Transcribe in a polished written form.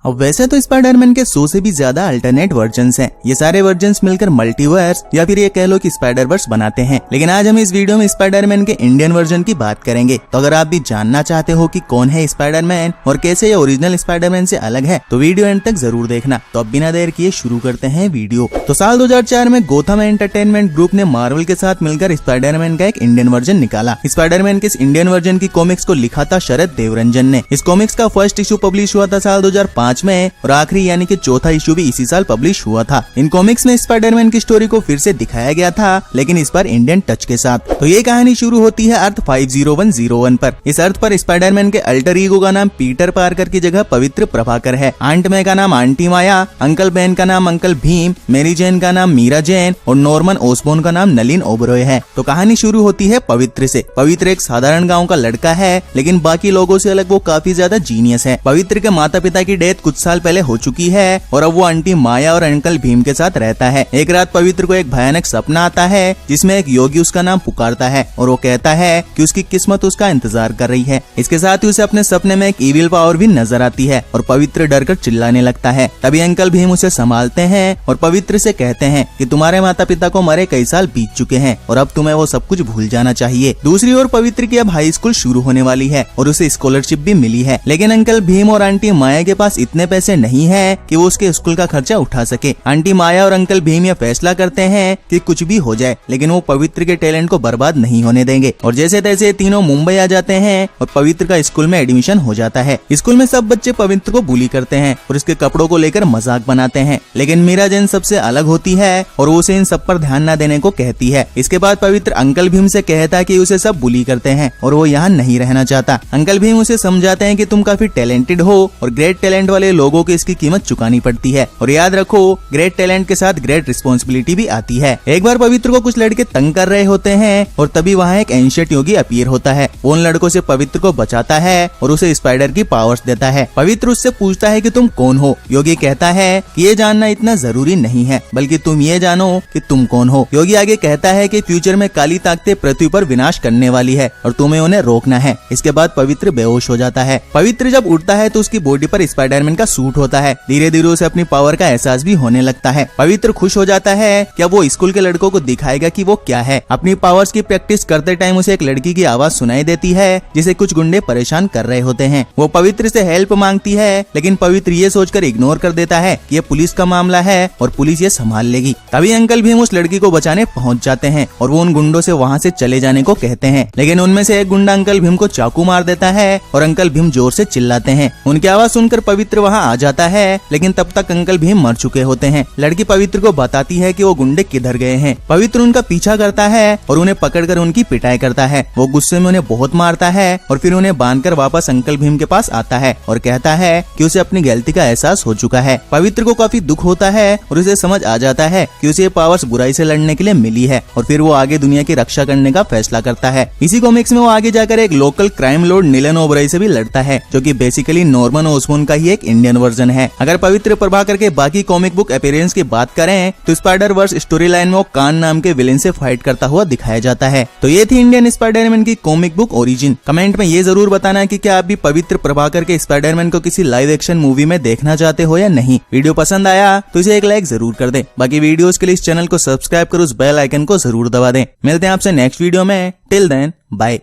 अब वैसे तो स्पाइडरमैन के 100 से भी ज्यादा अल्टरनेट वर्जन्स हैं। ये सारे वर्जन्स मिलकर मल्टीवर्स या फिर ये कह लो कि स्पाइडरवर्स बनाते हैं। लेकिन आज हम इस वीडियो में स्पाइडरमैन के इंडियन वर्जन की बात करेंगे। तो अगर आप भी जानना चाहते हो कि कौन है स्पाइडरमैन और कैसे ये ओरिजिनल स्पाइडरमैन से अलग है, तो वीडियो एंड तक जरूर देखना। तो अब बिना देर किए शुरू करते हैं वीडियो। तो साल 2004 में गोथम एंटरटेनमेंट ग्रुप ने मार्वल के साथ मिलकर स्पाइडरमैन का एक इंडियन वर्जन निकाला। स्पाइडरमैन के इस इंडियन वर्जन की कॉमिक्स को लिखा था शरद देवरंजन ने। इस कॉमिक्स का फर्स्ट इशू पब्लिश हुआ था साल 2005 में और आखिरी यानी कि चौथा इशू भी इसी साल पब्लिश हुआ था। इन कॉमिक्स में स्पाइडरमैन की स्टोरी को फिर से दिखाया गया था, लेकिन इस बार इंडियन टच के साथ। तो ये कहानी शुरू होती है अर्थ 50101 पर। इस अर्थ पर स्पाइडरमैन के अल्टर ईगो का नाम पीटर पार्कर की जगह पवित्र प्रभाकर है। आंट मे का नाम आंटी माया, अंकल बेन का नाम अंकल भीम, मेरी जैन का नाम मीरा जैन और नॉर्मन ओसबोर्न का नाम नलिन ओबरॉय है। तो कहानी शुरू होती है पवित्र से। पवित्र एक साधारण गाँव का लड़का है, लेकिन बाकी लोगों से अलग वो काफी ज्यादा जीनियस है। पवित्र के माता पिता की डेथ कुछ साल पहले हो चुकी है और अब वो आंटी माया और अंकल भीम के साथ रहता है। एक रात पवित्र को एक भयानक सपना आता है जिसमें एक योगी उसका नाम पुकारता है और वो कहता है कि उसकी किस्मत उसका इंतजार कर रही है। इसके साथ ही उसे अपने सपने में एक इविल पावर भी नजर आती है और पवित्र डरकर चिल्लाने लगता है। तभी अंकल भीम उसे संभालते हैं और पवित्र से कहते हैं कि तुम्हारे माता पिता को मरे कई साल बीत चुके हैं और अब तुम्हें वो सब कुछ भूल जाना चाहिए। दूसरी ओर पवित्र की अब हाई स्कूल शुरू होने वाली है और उसे स्कॉलरशिप भी मिली है, लेकिन अंकल भीम और आंटी माया के पास इतने पैसे नहीं है कि वो उसके स्कूल का खर्चा उठा सके। आंटी माया और अंकल भीम यह फैसला करते हैं कि कुछ भी हो जाए, लेकिन वो पवित्र के टैलेंट को बर्बाद नहीं होने देंगे। और जैसे तैसे तीनों मुंबई आ जाते हैं और पवित्र का स्कूल में एडमिशन हो जाता है। स्कूल में सब बच्चे पवित्र को बुली करते हैं और इसके कपड़ों को लेकर मजाक बनाते हैं, लेकिन मीरा जैन सबसे अलग होती है और वो उसे इन सब पर ध्यान न देने को कहती है। इसके बाद पवित्र अंकल भीम से कहता है कि उसे सब बुली करते हैं और वो यहाँ नहीं रहना चाहता। अंकल भीम उसे समझाते हैं कि तुम काफी टैलेंटेड हो और ग्रेट टैलेंट वाले लोगों को इसकी कीमत चुकानी पड़ती है और याद रखो ग्रेट टैलेंट के साथ ग्रेट रिस्पॉन्सिबिलिटी भी आती है। एक बार पवित्र को कुछ लड़के तंग कर रहे होते हैं और तभी वहाँ एक एंशिएंट योगी अपीयर होता है। वो उन लड़कों से पवित्र को बचाता है और उसे स्पाइडर की पावर्स देता है। पवित्र उससे पूछता है कि तुम कौन हो। योगी कहता है कि ये जानना इतना जरूरी नहीं है, बल्कि तुम ये जानो कि तुम कौन हो। योगी आगे कहता है कि फ्यूचर में काली ताकतें पृथ्वी पर विनाश करने वाली है और तुम्हें उन्हें रोकना है। इसके बाद पवित्र बेहोश हो जाता है। पवित्र जब उठता है तो उसकी बॉडी पर स्पाइडरमैन का सूट होता है। धीरे धीरे उसे अपनी पावर का एहसास भी होने लगता है। पवित्र खुश हो जाता है कि अब वो स्कूल के लड़कों को दिखाएगा कि वो क्या है। अपनी पावर्स की प्रैक्टिस करते टाइम उसे एक लड़की की आवाज सुनाई देती है जिसे कुछ गुंडे परेशान कर रहे होते हैं। वो पवित्र से हेल्प मांगती है, लेकिन पवित्र ये सोचकर इग्नोर कर देता है कि ये पुलिस का मामला है और पुलिस ये संभाल लेगी। तभी अंकल भीम उस लड़की को बचाने पहुंच जाते हैं और वो उन गुंडों से वहाँ से चले जाने को कहते हैं, लेकिन उनमें से एक गुंडा अंकल भीम को चाकू मार देता है और अंकल भीम जोर से चिल्लाते हैं। उनकी आवाज सुनकर पवित्र वहाँ आ जाता है, लेकिन तब तक अंकल भीम मर चुके होते हैं। लड़की पवित्र को बताती है कि वो गुंडे किधर गए हैं। पवित्र उनका पीछा करता है और उन्हें पकड़कर उनकी पिटाई करता है। वो गुस्से में उन्हें बहुत मारता है और फिर उन्हें बांधकर वापस अंकल भीम के पास आता है और कहता है कि उसे अपनी गलती का एहसास हो चुका है। पवित्र को काफी दुख होता है और उसे समझ आ जाता है कि उसे पावर्स बुराई से लड़ने के लिए मिली है और फिर वो आगे दुनिया की रक्षा करने का फैसला करता है। इसी कॉमिक्स में वो आगे जाकर एक लोकल क्राइम लॉर्ड नीलन ओबरॉय से भी लड़ता है, जो कि बेसिकली नॉर्मन ओसबोर्न का ही एक इंडियन वर्जन है। अगर पवित्र प्रभाकर के बाकी कॉमिक बुक अपीयरेंस की बात करें तो स्पाइडर वर्स स्टोरी लाइन में वो कान नाम के विलेन से फाइट करता हुआ दिखाया जाता है। तो ये थी इंडियन स्पाइडरमैन की कॉमिक बुक ओरिजिन। कमेंट में ये जरूर बताना कि क्या आप भी पवित्र प्रभाकर के स्पाइडरमैन को किसी लाइव एक्शन मूवी में देखना चाहते हो या नहीं। वीडियो पसंद आया तो इसे एक लाइक जरूर कर दे। बाकी वीडियोस के लिए इस चैनल को सब्सक्राइब कर उस बेल आइकन को जरूर दबा दें। मिलते हैं आपसे नेक्स्ट वीडियो में। Till then bye.